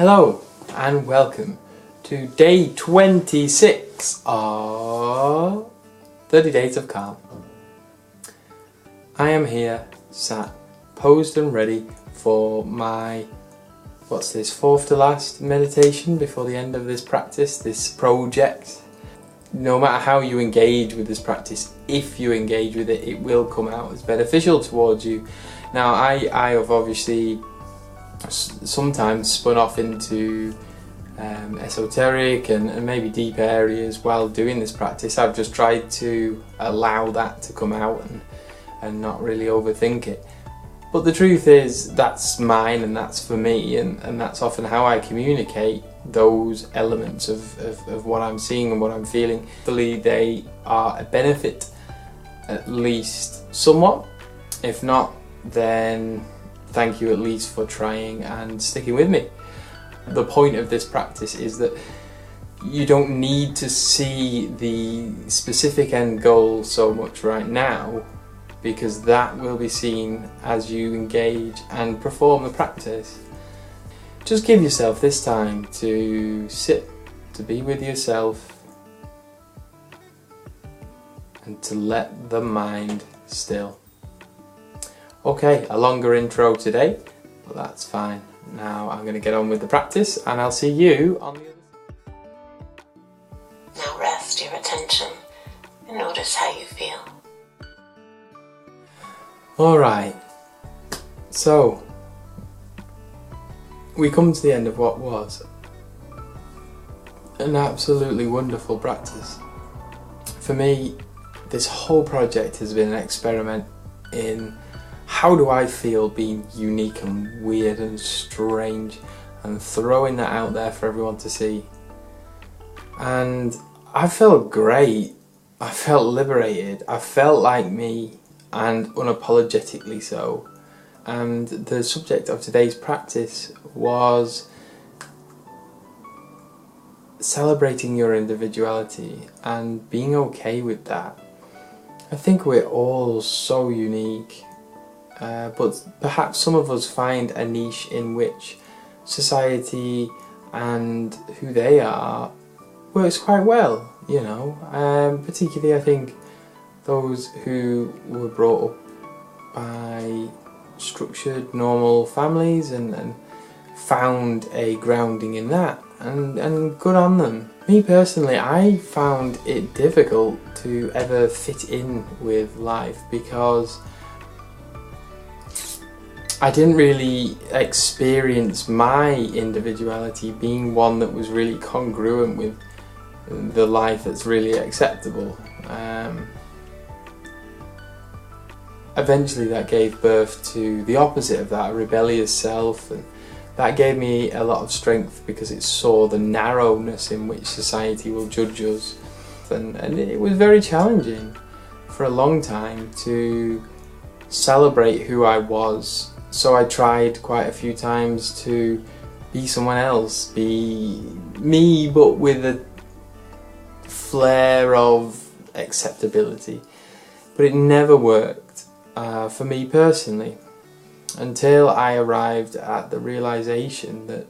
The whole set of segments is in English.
Hello and welcome to day 26 of 30 Days of Calm. I am here, sat, posed and ready for my, what's this, fourth to last meditation before the end of this practice, this project. No matter how you engage with this practice, if you engage with it, it will come out as beneficial towards you. Now I have obviously sometimes spun off into esoteric and maybe deep areas while doing this practice. I've just tried to allow that to come out and not really overthink it. But the truth is, that's mine and that's for me, and that's often how I communicate those elements of what I'm seeing and what I'm feeling. Hopefully they are a benefit, at least somewhat. If not, then thank you at least for trying and sticking with me. The point of this practice is that you don't need to see the specific end goal so much right now, because that will be seen as you engage and perform the practice. Just give yourself this time to sit, to be with yourself, and to let the mind still. Okay, a longer intro today, but that's fine. Now I'm going to get on with the practice and I'll see you on the other side. Now rest your attention and notice how you feel. Alright, so we come to the end of what was an absolutely wonderful practice. For me, this whole project has been an experiment in how do I feel being unique and weird and strange, and throwing that out there for everyone to see. And I felt great, I felt liberated, I felt like me, and unapologetically so. And the subject of today's practice was celebrating your individuality and being okay with that. I think we're all so unique. But perhaps some of us find a niche in which society and who they are works quite well, you know. Particularly I think those who were brought up by structured, normal families and found a grounding in that, and good on them. Me personally, I found it difficult to ever fit in with life because I didn't really experience my individuality being one that was really congruent with the life that's really acceptable. Eventually that gave birth to the opposite of that, a rebellious self, and that gave me a lot of strength because it saw the narrowness in which society will judge us. And it was very challenging for a long time to celebrate who I was. So I tried quite a few times to be someone else, be me but with a flair of acceptability. But it never worked for me personally, until I arrived at the realisation that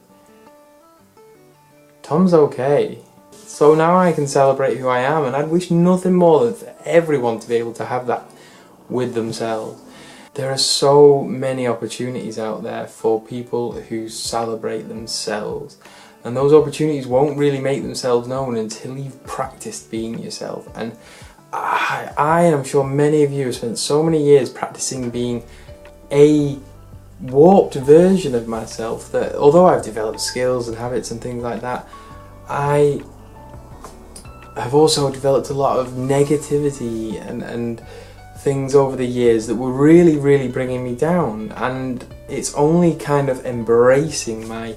Tom's okay. So now I can celebrate who I am, and I'd wish nothing more than for everyone to be able to have that with themselves. There are so many opportunities out there for people who celebrate themselves, and those opportunities won't really make themselves known until you've practiced being yourself. And I am sure many of you have spent so many years practicing being a warped version of myself that, although I've developed skills and habits and things like that, I have also developed a lot of negativity and things over the years that were really bringing me down. And it's only kind of embracing my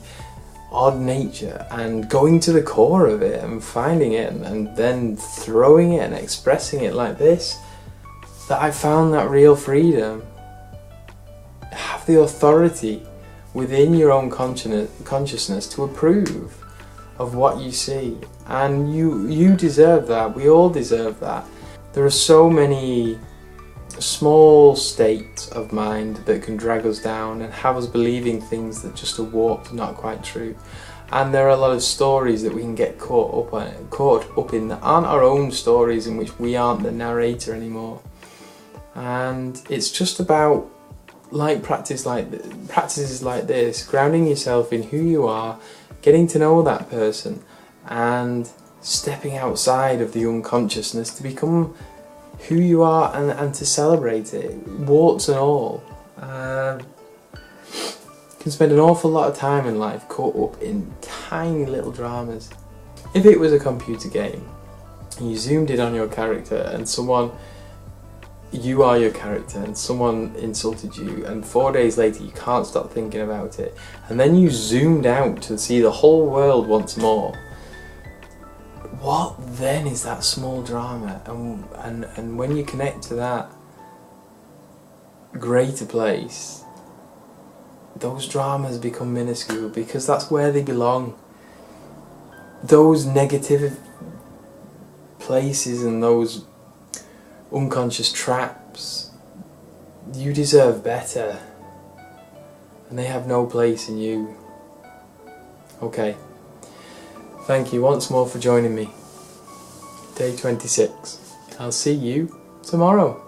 odd nature and going to the core of it and finding it and then throwing it and expressing it like this that I found that real freedom. Have the authority within your own consciousness to approve of what you see, and you deserve that. We all deserve that. There are so many small state of mind that can drag us down and have us believing things that just are warped, not quite true. And there are a lot of stories that we can get caught up in that aren't our own stories, in which we aren't the narrator anymore. And it's just about practices like this, grounding yourself in who you are, getting to know that person, and stepping outside of the unconsciousness to become who you are and to celebrate it, warts and all. Can spend an awful lot of time in life caught up in tiny little dramas. If it was a computer game and you zoomed in on your character and you are your character and someone insulted you, and 4 days later you can't stop thinking about it, and then you zoomed out to see the whole world once more, what then is that small drama? And when you connect to that greater place, those dramas become minuscule, because that's where they belong. Those negative places and those unconscious traps, you deserve better, and they have no place in you. Okay, thank you once more for joining me. Day 26. I'll see you tomorrow.